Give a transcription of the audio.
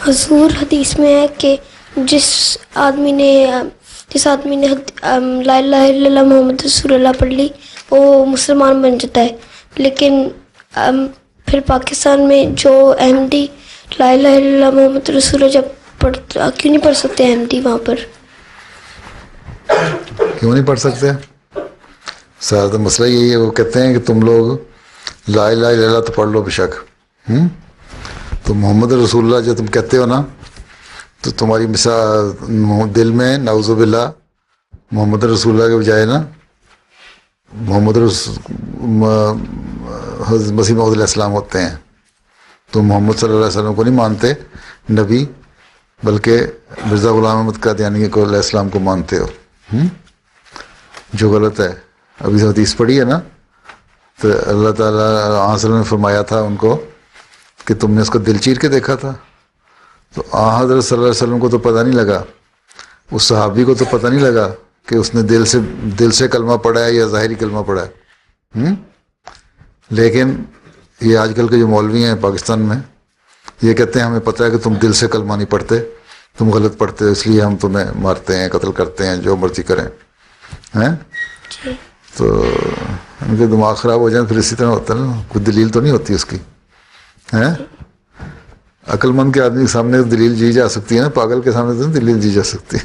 حضور حدیث میں ہے کہ جس آدمی نے لا الہ الا اللہ محمد رسول اللہ پڑھ لی وہ مسلمان بن جاتا ہے، لیکن پھر پاکستان میں جو احمدی لا الہ الا اللہ محمد رسول اللہ جب کیوں نہیں پڑھ سکتے احمدی وہاں پر؟ کیوں نہیں پڑھ سکتے؟ سارا مسئلہ یہی ہے، وہ کہتے ہیں کہ تم لوگ لا الہ الا اللہ تو پڑھ لو بے شک، تو محمد رسول اللہ جو تم کہتے ہو نا، تو تمہاری مثال دل میں نعوذ باللہ محمد رسول اللہ کے بجائے نا حضرت مسیح موعود علیہ السلام ہوتے ہیں. تم محمد صلی اللہ علیہ وسلم کو نہیں مانتے نبی، بلکہ مرزا غلام احمد قادیانی کو علیہ السلام کو مانتے ہو، جو غلط ہے. ابھی حدیث پڑھی ہے نا، تو اللہ تعالیٰ علیہ وسلم نے فرمایا تھا ان کو کہ تم نے اس کو دل چیر کے دیکھا تھا. تو حضرت صلی اللہ علیہ وسلم کو تو پتہ نہیں لگا، اس صحابی کو تو پتہ نہیں لگا کہ اس نے دل سے کلمہ پڑھا ہے یا ظاہری کلمہ پڑھا ہے. لیکن یہ آج کل کے جو مولوی ہیں پاکستان میں، یہ کہتے ہیں ہمیں پتہ ہے کہ تم دل سے کلمہ نہیں پڑھتے، تم غلط پڑھتے ہو، اس لیے ہم تمہیں مارتے ہیں، قتل کرتے ہیں، جو مرضی کریں. تو ان کے دماغ خراب ہو جائیں پھر اسی طرح ہوتا ہے نا، کوئی دلیل تو نہیں ہوتی اس کی. عقل مند کے آدمی کے سامنے دلیل جی جا سکتی ہے نا، پاگل کے سامنے تو دلیل جی جا سکتی ہے.